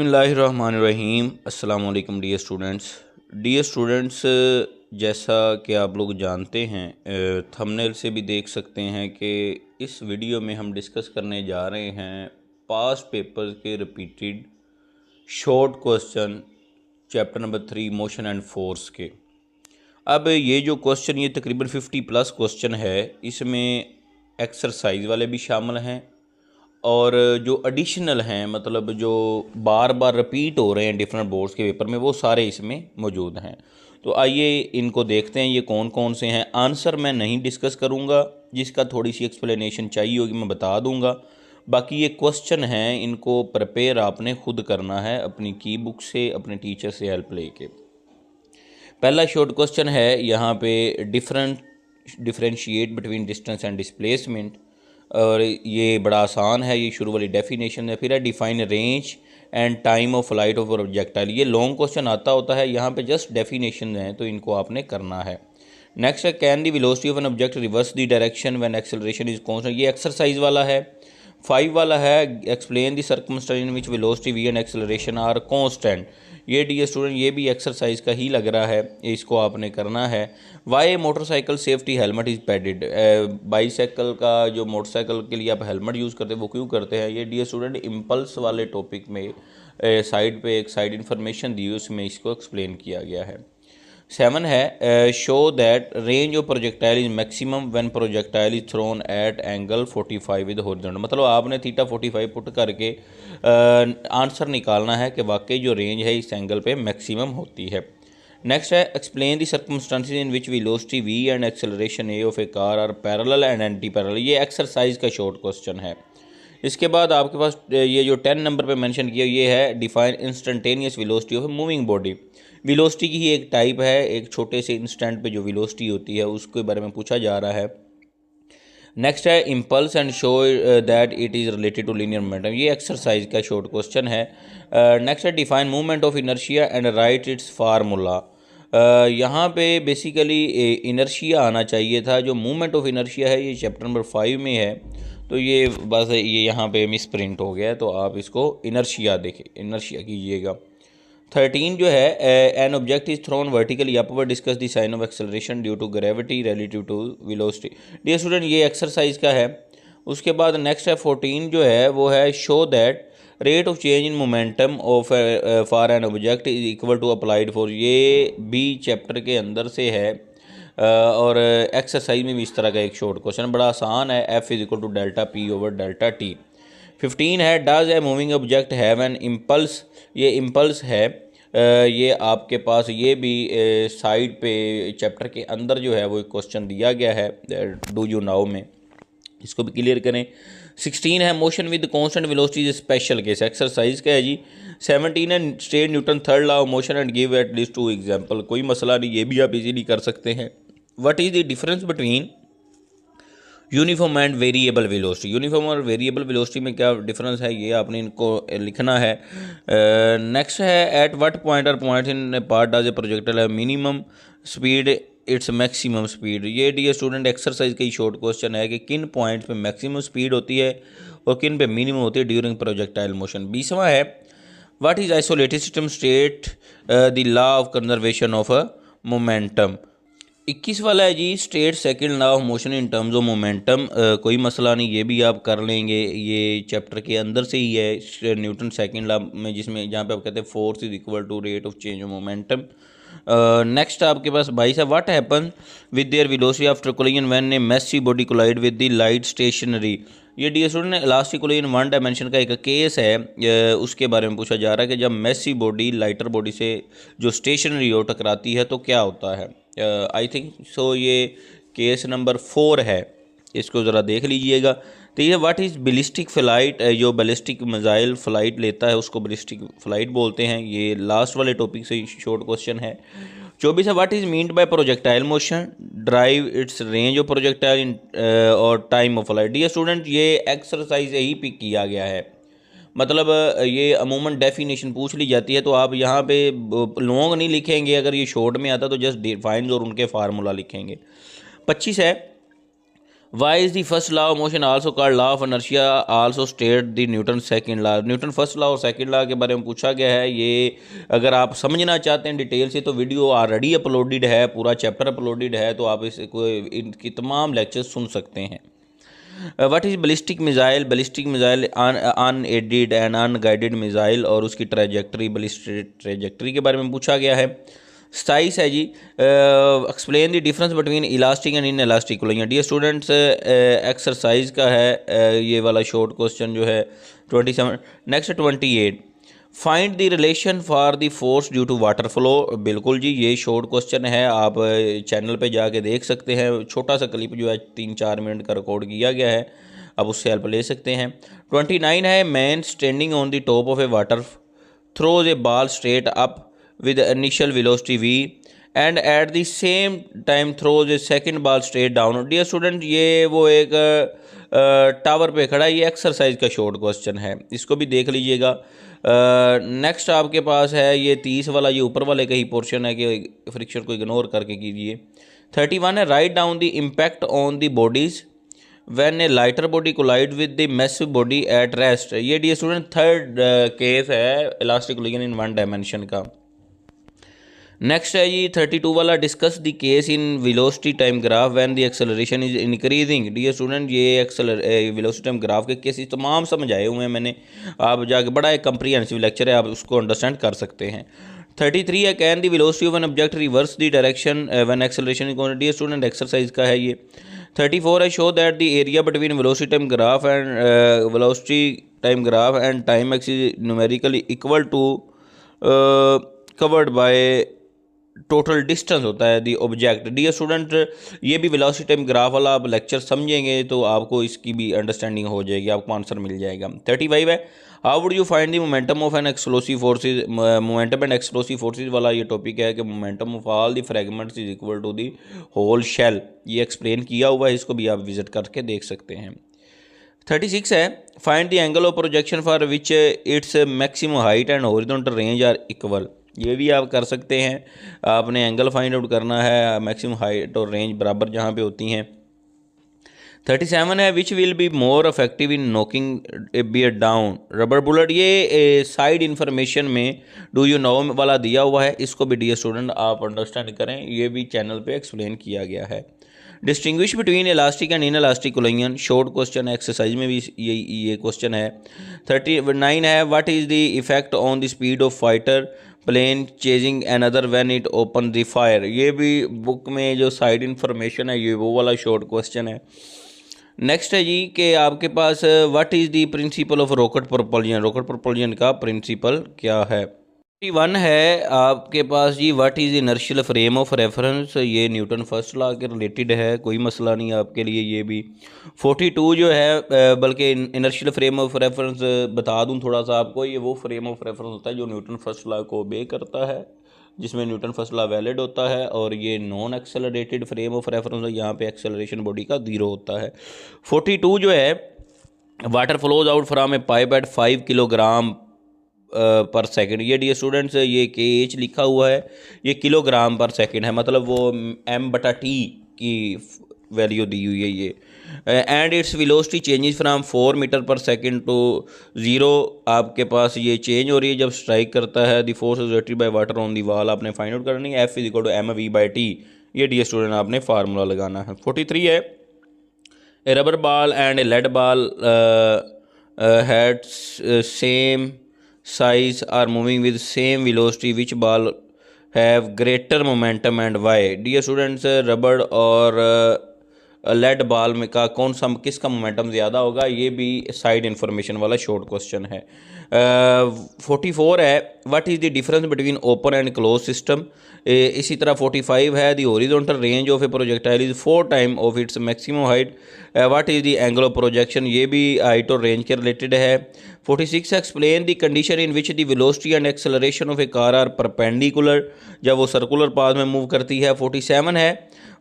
बिस्मिल्लाहिर्रहमानिर्रहीम। अस्सलाम वालेकुम डियर स्टूडेंट्स, जैसा कि आप लोग जानते हैं, थंबनेल से भी देख सकते हैं कि इस वीडियो में हम डिस्कस करने जा रहे हैं पास्ट पेपर्स के repeated short question chapter number 3 motion and force के। अब ये जो क्वेश्चन, ये तकरीबन 50+ क्वेश्चन है। इसमें एक्सरसाइज वाले भी शामिल हैं और जो एडिशनल हैं, मतलब जो बार बार रिपीट हो रहे हैं डिफरेंट बोर्ड्स के पेपर में, वो सारे इसमें मौजूद हैं। तो आइए इनको देखते हैं ये कौन कौन से हैं। आंसर मैं नहीं डिस्कस करूंगा, जिसका थोड़ी सी एक्सप्लेनेशन चाहिए होगी मैं बता दूंगा। बाकी ये क्वेश्चन हैं, इनको प्रिपेयर आपने खुद करना है अपनी की बुक से, अपने टीचर से हेल्प लेके। पहला शॉर्ट क्वेश्चन है यहाँ पे, differentiate between distance and displacement, और ये बड़ा आसान है। ये शुरू वाली डेफिनेशन है। फिर है define range and time of flight of projectile. ये लॉन्ग क्वेश्चन आता होता है, यहाँ पे जस्ट डेफिनेशन है तो इनको आपने करना है। नेक्स्ट है can the velocity of an object reverse the direction when acceleration is constant. ये एक्सरसाइज वाला है। 5 वाला है explain the circumstance in which velocity v and acceleration are constant. ये डियर स्टूडेंट ये भी एक्सरसाइज का ही लग रहा है, इसको आपने करना है। Why motorcycle safety helmet is padded. Bicycle का जो मोटरसाइकिल के लिए आप हेलमेट यूज़ करते हैं वो क्यों करते हैं। ये डियर स्टूडेंट इम्पल्स वाले टॉपिक में साइड पे एक साइड इन्फॉर्मेशन दी, उसमें इसको एक्सप्लेन किया गया है। 7 है show that range of projectile is maximum when projectile is thrown at angle 45 with horizontal. मतलब आपने थीटा 45 पुट करके आंसर निकालना है कि वाकई जो रेंज है इस एंगल पे मैक्सिमम होती है। नेक्स्ट है explain the circumstances in which velocity v and acceleration a of a car are parallel and anti parallel. ये एक्सरसाइज का शॉर्ट क्वेश्चन है। इसके बाद आपके पास ये जो 10 नंबर पे मेंशन किया, ये है define instantaneous velocity of a moving body. Velocity की ही एक टाइप है, एक छोटे से इंस्टेंट पे जो वेलोसिटी होती है उसके बारे में पूछा जा रहा है। नेक्स्ट है impulse and show that it is related to linear momentum. ये एक्सरसाइज का शॉर्ट क्वेश्चन है। नेक्स्ट है define movement of inertia and write its formula. यहाँ पे बेसिकली इनर्शिया आना चाहिए था। जो मूवमेंट ऑफ इनर्शिया है ये चैप्टर नंबर 5 में है, तो ये बस ये यहाँ पे मिस प्रिंट हो गया है, तो आप इसको इनर्शिया देखें, इनर्शिया कीजिएगा। 13 जो है an object is thrown vertically upward, discuss the sign of acceleration due to gravity relative to velocity. Dear student ये एक्सरसाइज का है। उसके बाद नेक्स्ट है 14 जो है वो है show that rate of change in momentum of for an object is equal to applied force. ये भी चैप्टर के अंदर से है और एक्सरसाइज में भी इस तरह का एक शॉर्ट क्वेश्चन बड़ा आसान है। F is equal to delta P over delta T। 15 है does a moving object have an impulse. ये इम्पल्स है। ये आपके पास ये भी साइड पे चैप्टर के अंदर जो है वो एक क्वेश्चन दिया गया है डू यू नाउ में, इसको भी क्लियर करें। 16 है motion with constant velocity special case, exercise का है जी। 17 है state Newton third law of motion and give at least 2 example. कोई मसला नहीं, ये भी आप इजीली कर सकते हैं। What is the difference between uniform and variable velocity. Uniform और वेरिएबल वेलोसिटी में क्या डिफरेंस है, ये आपने इनको लिखना है। नेक्स्ट है at what point or point in part does a projectile है minimum speed its maximum speed. ये डियर स्टूडेंट एक्सरसाइज का ही शॉर्ट क्वेश्चन है कि किन पॉइंट्स पे मैक्सिमम स्पीड होती है और किन पे मिनिमम होती है ड्यूरिंग प्रोजेक्टाइल मोशन। 20वां है what is isolated system state the law of conservation of momentum. 21 वाला है जी state second law of motion in terms of momentum. कोई मसला नहीं, ये भी आप कर लेंगे, ये चैप्टर के अंदर से ही है न्यूटन सेकंड लॉ में, जिसमें जहाँ पे आप कहते हैं force is equal to rate of change of momentum. Next आपके पास 22 है what happen with their velocity after collision when a massive body collide with the light stationary. ये dear student elastic collision 1 dimension का एक case है, उसके बारे में पूछा जा रहा है कि जब मैसिव बॉडी लाइटर बॉडी से जो स्टेशनरी हो टकराती है तो क्या होता है। आई थिंक सो ये केस नंबर 4 है, इसको ज़रा देख लीजिएगा। तो ये व्हाट इज़ बैलिस्टिक फ़्लाइट, जो बैलिस्टिक मिसाइल फ़्लाइट लेता है उसको बैलिस्टिक फ़्लाइट बोलते हैं। ये लास्ट वाले टॉपिक से शॉर्ट क्वेश्चन है। 24 है what is meant by projectile motion, drive its range of projectile in और time of flight. Dear student ये एक्सरसाइज ही पिक किया गया है, मतलब ये अमूमन डेफिनेशन पूछ ली जाती है तो आप यहाँ पे लॉन्ग नहीं लिखेंगे, अगर ये शॉर्ट में आता तो जस्ट डिफाइंस और उनके फार्मूला लिखेंगे। 25 है why is the first law of motion also called law of inertia also state the Newton second law. Newton first law और सेकंड लॉ के बारे में पूछा गया है। ये अगर आप समझना चाहते हैं डिटेल से तो वीडियो ऑलरेडी अपलोडेड है, पूरा चैप्टर अपलोडेड है, तो आप इनकी तमाम लेक्चर्स सुन सकते हैं। What is ballistic missile? Ballistic missile unaided and unguided missile और उसकी ट्रैजेक्टरी, बैलिस्टिक ट्रैजेक्टरी के बारे में पूछा गया है। 27 है जी, explain the difference between elastic and inelastic collision. Dear students, exercise का है ये वाला शॉर्ट क्वेश्चन जो है 27। Next 28, find the relation for the force due to water flow. बिल्कुल जी, ये शॉर्ट क्वेश्चन है, आप चैनल पे जाके देख सकते हैं। छोटा सा क्लिप जो है 3-4 मिनट का रिकॉर्ड किया गया है, आप उससे हेल्प ले सकते हैं। 29 है, man standing on the top of A water throws A ball straight up with initial velocity v and at the same time throws a second ball straight down। Dear student, ये वो एक tower पे खड़ा है, ये exercise का short question है, इसको भी देख लीजिएगा। नेक्स्ट आपके पास है ये 30 वाला, ये ऊपर वाले का ही पोर्शन है कि फ्रिक्शन को इग्नोर करके कीजिए। 31 है, write down the impact on the bodies when a lighter body collide with the massive body at rest। ये डियर स्टूडेंट थर्ड केस है elastic collision in one dimension का। नेक्स्ट है जी 32 वाला, discuss the case in velocity time graph when the acceleration is increasing. Dear student, ये velocity time graph के cases तमाम समझाए हुए हैं मैंने, आप जाके बड़ा एक कंप्रीहेंसिव लेक्चर है, आप उसको अंडरस्टैंड कर सकते हैं। 33 है, can the velocity of an object reverse the direction when acceleration is going. Dear student, exercise का है ये। 34 है, show that the area between velocity time graph and velocity time graph and time axis is numerically equal to covered by total distance होता है the object. Dear student, ये भी velocity time graph वाला आप लेक्चर समझेंगे तो आपको इसकी भी अंडरस्टैंडिंग हो जाएगी, आपको आंसर मिल जाएगा। 35 है, how would you find the momentum of an explosive forces. Momentum and explosive forces वाला ये टॉपिक है कि momentum of all the fragments is equal to the whole shell, ये एक्सप्लेन किया हुआ है, इसको भी आप विजिट करके देख सकते हैं। 36 है, find the angle of projection for which its maximum height and horizontal range are equal. ये भी आप कर सकते हैं, आपने एंगल फाइंड आउट करना है, मैक्सिमम हाइट और रेंज बराबर जहाँ पे होती हैं। 37 है, which will be more effective in knocking A beer down rubber bullet. ये साइड इन्फॉर्मेशन में डू यू नो वाला दिया हुआ है, इसको भी डियर स्टूडेंट आप अंडरस्टैंड करें, ये भी चैनल पे एक्सप्लेन किया गया है। Distinguish between elastic and inelastic collision, short question है, एक्सरसाइज में भी ये क्वेश्चन है। 39 है, what is the effect on the speed of fighter plane chasing another when it open the fire. ये भी बुक में जो साइड इन्फॉर्मेशन है, ये वो वाला शॉर्ट क्वेश्चन है। नेक्स्ट है जी कि आपके पास what is the principle of rocket propulsion. Rocket propulsion का प्रिंसिपल क्या है। 1 है आपके पास जी, what is inertial frame of reference. ये न्यूटन फर्स्ट लॉ के रिलेटेड है, कोई मसला नहीं आपके लिए ये भी। 42 जो है, बल्कि इनर्शियल फ्रेम ऑफ रेफरेंस बता दूं थोड़ा सा आपको, ये वो फ्रेम ऑफ रेफरेंस होता है जो न्यूटन फर्स्ट लॉ को ओबे करता है, जिसमें न्यूटन फर्स्ट लॉ वैलिड होता है, और ये non accelerated frame of reference है, यहाँ पे एक्सेलरेशन बॉडी का 0 होता है। 42 जो है, water flows out from a pipe at 5 kilogram per second. ये डियर स्टूडेंट्स, ये KH लिखा हुआ है, ये किलोग्राम पर सेकंड है, मतलब वो m/t की वैल्यू दी हुई है ये। And its velocity changes from 4 metre per second to 0। आपके पास ये चेंज हो रही है जब स्ट्राइक करता है। The force exerted by water on the wall आपने फाइंड आउट करनी है, F = mv/t। ये डियर स्टूडेंट आपने फार्मूला लगाना है। 43 है, a rubber ball and a lead ball had same size are moving with same velocity, which ball have greater momentum and why। Dear students, रबड़ और lead ball में का किसका मोमेंटम ज़्यादा होगा, ये भी साइड इन्फॉर्मेशन वाला शॉर्ट क्वेश्चन है। 44 है, what is the difference between open and close system. इसी तरह 45 है, the horizontal range of a projectile is 4 time of its maximum height, what is the angle of projection. ये भी height और range के related है। 46 explain the condition in which the velocity and acceleration of a car are perpendicular, जब वो circular path में move करती है। 47 है,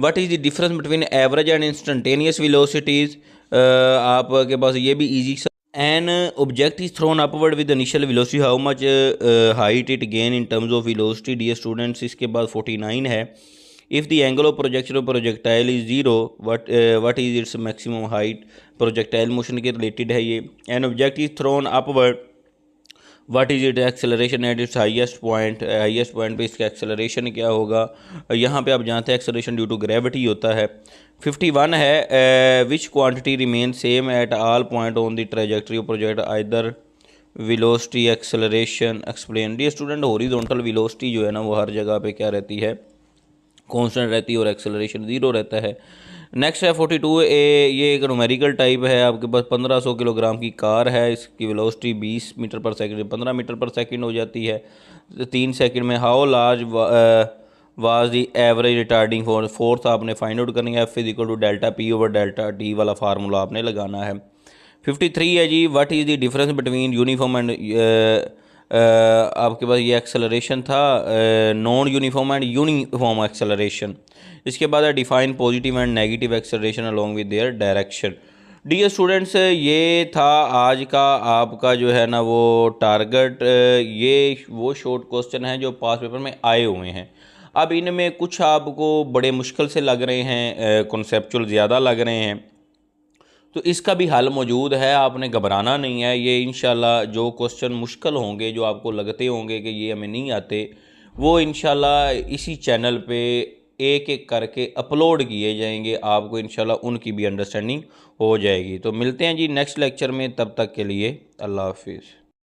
what is the difference between average and instantaneous velocities. आपके पास ये भी easy. An object is thrown upward with initial velocity, how much height it gain in terms of velocity. Dear students, इसके बाद 49 है, if the angle of projection of projectile is zero what is its maximum height. Projectile motion के related है ये। An object is thrown upward what is it acceleration at its highest point पे इसका acceleration क्या होगा। यहाँ पे आप जानते हैं एक्सेलरेशन ड्यू टू ग्रेविटी होता है। 51 है विच quantity remain same at all point on the trajectory of project either velocity acceleration explain. Dear student horizontal velocity जो है ना वो हर जगह पे क्या रहती है, कांस्टेंट रहती है और एक्सेलरेशन ज़ीरो रहता है। नेक्स्ट है 42 ए, ये एक न्यूमेरिकल टाइप है। आपके पास 1500 किलोग्राम की कार है, इसकी velocity 20 meter per second 15 meter per second हो जाती है 3 सेकंड में। How large was the average retarding force आपने फाइंड आउट करनी है। F is equal to delta P over delta T वाला फार्मूला आपने लगाना है। 53 है जी, what is the difference between uniform and आपके पास ये एक्सेलरेशन था non uniform and uniform acceleration. इसके बाद है define positive and negative acceleration along with their direction. Dear students, ये था आज का आपका जो है ना वो टारगेट। ये वो शॉर्ट क्वेश्चन हैं जो पास पेपर में आए हुए हैं। अब इनमें कुछ आपको बड़े मुश्किल से लग रहे हैं, कॉन्सेप्चुअल ज़्यादा लग रहे हैं, तो इसका भी हल मौजूद है, आपने घबराना नहीं है। ये इंशाल्लाह जो क्वेश्चन मुश्किल होंगे, जो आपको लगते होंगे कि ये हमें नहीं आते, वो इंशाल्लाह इसी चैनल पे एक एक करके अपलोड किए जाएंगे। आपको इंशाल्लाह उनकी भी अंडरस्टैंडिंग हो जाएगी। तो मिलते हैं जी नेक्स्ट लेक्चर में, तब तक के लिए अल्लाह हाफिज़।